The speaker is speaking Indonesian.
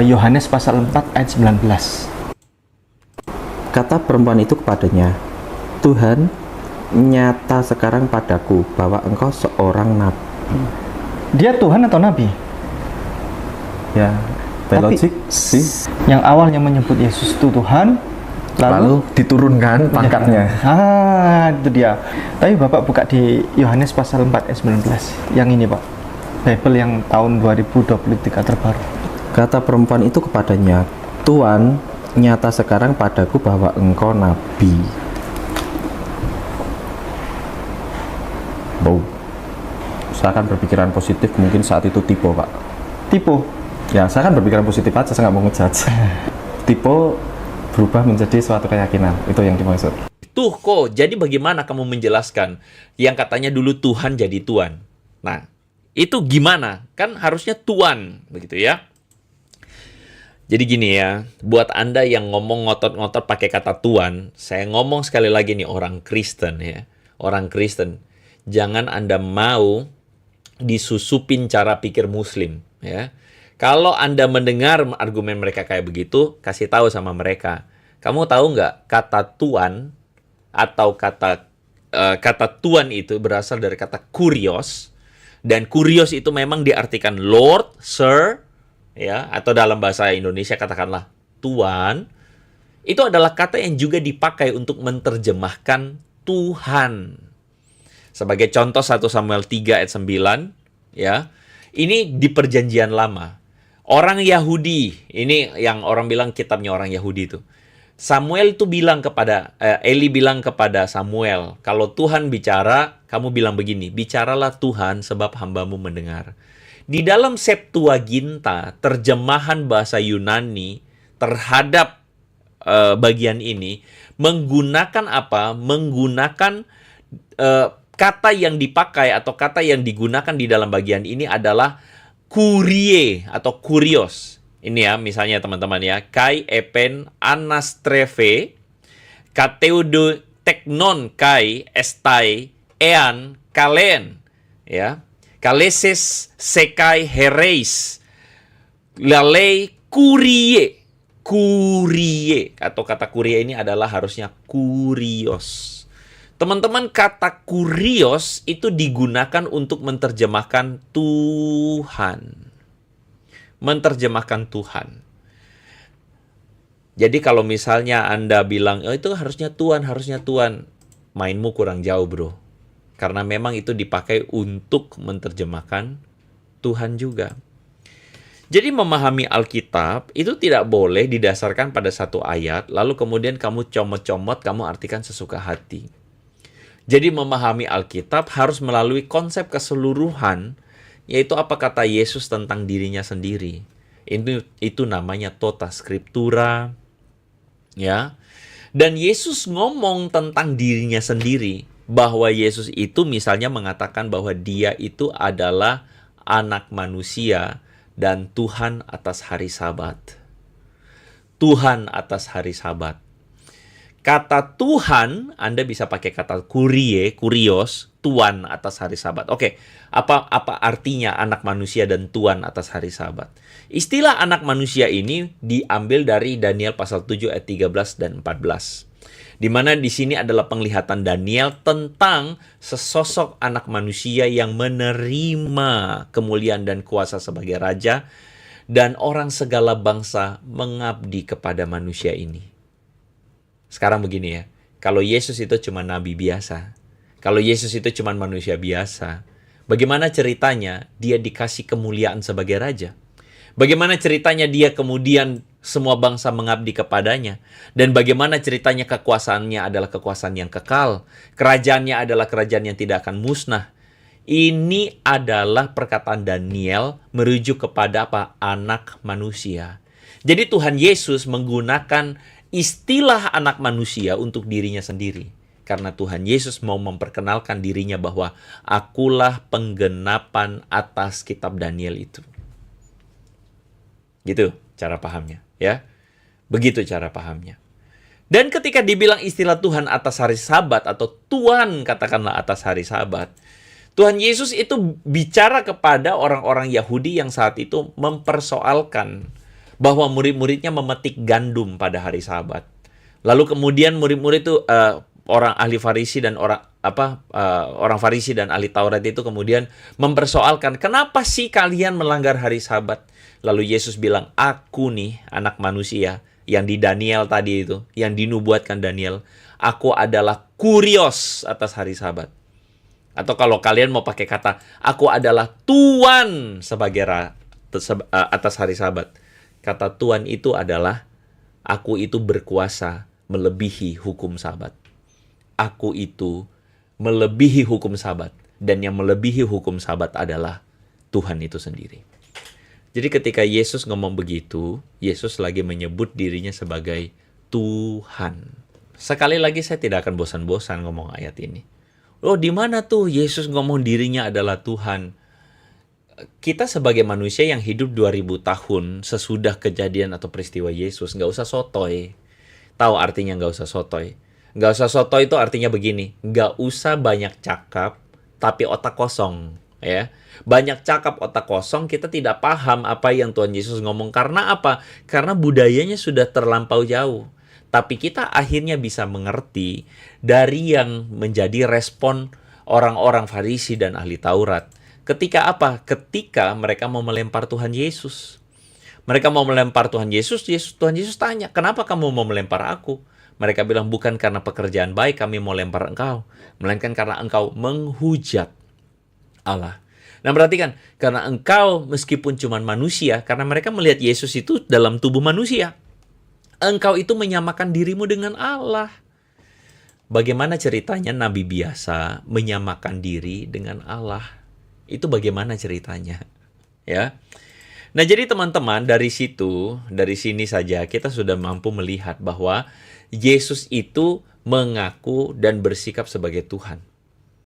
Yohanes pasal 4 ayat 19. Kata perempuan itu kepadanya, Tuhan, nyata sekarang padaku bahwa engkau seorang nabi. Dia Tuhan atau nabi? Ya, Tapi logik sih. yang awalnya menyebut Yesus itu Tuhan, Lalu diturunkan pangkatnya. Itu dia. Tapi Bapak buka di Yohanes pasal 4 ayat 19. Yang ini Pak, Bible yang tahun 2023 terbaru. Kata perempuan itu kepadanya, Tuhan, nyata sekarang padaku bahwa engkau nabi. Wow. Saya akan berpikiran positif, mungkin saat itu tipe, Pak. Tipe? Ya, saya kan berpikiran positif aja, saya nggak mau ngejudge. Tipe berubah menjadi suatu keyakinan, itu yang dimaksud. Tuh kok, jadi bagaimana kamu menjelaskan yang katanya dulu Tuhan jadi Tuan? Nah, itu gimana? Kan harusnya Tuan, begitu ya. Jadi gini ya, buat Anda yang ngomong ngotot-ngotot pakai kata Tuan, saya ngomong sekali lagi nih orang Kristen ya. Orang Kristen, jangan Anda mau disusupin cara pikir Muslim ya. Kalau Anda mendengar argumen mereka kayak begitu, kasih tahu sama mereka. Kamu tahu nggak kata Tuan atau kata Tuan itu berasal dari kata kurios, dan kurios itu memang diartikan Lord, Sir, ya, atau dalam bahasa Indonesia katakanlah Tuan. Itu adalah kata yang juga dipakai untuk menerjemahkan Tuhan. Sebagai contoh 1 Samuel 3 ayat 9, ya. Ini di Perjanjian Lama. Orang Yahudi, ini yang orang bilang kitabnya orang Yahudi itu. Samuel itu bilang kepada, Eli bilang kepada Samuel, kalau Tuhan bicara, kamu bilang begini, bicaralah Tuhan sebab hambamu mendengar. Di dalam Septuaginta, terjemahan bahasa Yunani terhadap bagian ini, menggunakan apa? Menggunakan kata yang dipakai atau kata yang digunakan di dalam bagian ini adalah kurie atau kurios. Ini ya, misalnya teman-teman ya, kai epen anastreve, kateudo teknon kai estai ean kalen, ya, kaleses sekai hereis, lalei kurie, kurie, atau kata kurie ini adalah harusnya kurios. Teman-teman, kata kurios itu digunakan untuk menerjemahkan Tuhan. Menerjemahkan Tuhan. Jadi kalau misalnya Anda bilang, oh, itu harusnya Tuhan, mainmu kurang jauh, bro. Karena memang itu dipakai untuk menerjemahkan Tuhan juga. Jadi memahami Alkitab itu tidak boleh didasarkan pada satu ayat, lalu kemudian kamu comot-comot, kamu artikan sesuka hati. Jadi memahami Alkitab harus melalui konsep keseluruhan, yaitu apa kata Yesus tentang dirinya sendiri. Itu namanya tota scriptura, ya. Dan Yesus ngomong tentang dirinya sendiri, bahwa Yesus itu misalnya mengatakan bahwa dia itu adalah anak manusia dan Tuhan atas hari Sabat. Tuhan atas hari Sabat. Kata Tuhan, Anda bisa pakai kata kurie, kurios, Tuan atas hari Sabat. Oke, apa artinya anak manusia dan Tuan atas hari Sabat? Istilah anak manusia ini diambil dari Daniel pasal 7 ayat 13 dan 14. Di mana di sini adalah penglihatan Daniel tentang sesosok anak manusia yang menerima kemuliaan dan kuasa sebagai raja, dan orang segala bangsa mengabdi kepada manusia ini. Sekarang begini ya, kalau Yesus itu cuma nabi biasa, kalau Yesus itu cuma manusia biasa, bagaimana ceritanya dia dikasih kemuliaan sebagai raja? Bagaimana ceritanya dia kemudian semua bangsa mengabdi kepadanya? Dan bagaimana ceritanya kekuasaannya adalah kekuasaan yang kekal? Kerajaannya adalah kerajaan yang tidak akan musnah. Ini adalah perkataan Daniel merujuk kepada apa? Anak manusia. Jadi Tuhan Yesus menggunakan istilah anak manusia untuk dirinya sendiri. Karena Tuhan Yesus mau memperkenalkan dirinya bahwa akulah penggenapan atas kitab Daniel itu. Gitu cara pahamnya, ya. Begitu cara pahamnya. Dan ketika dibilang istilah Tuhan atas hari Sabat atau Tuhan katakanlah atas hari Sabat, Tuhan Yesus itu bicara kepada orang-orang Yahudi yang saat itu mempersoalkan bahwa murid-muridnya memetik gandum pada hari Sabat. Lalu kemudian murid-murid itu orang ahli Farisi dan orang Farisi dan ahli Taurat itu kemudian mempersoalkan, kenapa sih kalian melanggar hari Sabat? Lalu Yesus bilang, aku nih anak manusia yang di Daniel tadi itu, yang dinubuatkan Daniel, aku adalah kurios atas hari Sabat. Atau kalau kalian mau pakai kata, aku adalah Tuan sebagai atas hari Sabat. Kata Tuan itu adalah, aku itu berkuasa melebihi hukum Sabat. Aku itu melebihi hukum Sabat. Dan yang melebihi hukum Sabat adalah Tuhan itu sendiri. Jadi ketika Yesus ngomong begitu, Yesus lagi menyebut dirinya sebagai Tuhan. Sekali lagi saya tidak akan bosan-bosan ngomong ayat ini. Oh, di mana tuh Yesus ngomong dirinya adalah Tuhan? Kita sebagai manusia yang hidup 2000 tahun sesudah kejadian atau peristiwa Yesus, nggak usah sotoy. Tahu artinya nggak usah sotoy? Nggak usah sotoy itu artinya begini, nggak usah banyak cakap, tapi otak kosong. Ya, banyak cakap otak kosong, kita tidak paham apa yang Tuhan Yesus ngomong. Karena apa? Karena budayanya sudah terlampau jauh. Tapi kita akhirnya bisa mengerti dari yang menjadi respon orang-orang Farisi dan ahli Taurat. Ketika apa? Ketika mereka mau melempar Tuhan Yesus. Mereka mau melempar Tuhan Yesus, Tuhan Yesus tanya, kenapa kamu mau melempar aku? Mereka bilang, bukan karena pekerjaan baik kami mau lempar engkau, melainkan karena engkau menghujat Allah. Nah, perhatikan, karena engkau meskipun cuma manusia, karena mereka melihat Yesus itu dalam tubuh manusia, engkau itu menyamakan dirimu dengan Allah. Bagaimana ceritanya nabi biasa menyamakan diri dengan Allah? Itu bagaimana ceritanya? Ya. Nah, jadi teman-teman, dari sini saja kita sudah mampu melihat bahwa Yesus itu mengaku dan bersikap sebagai Tuhan.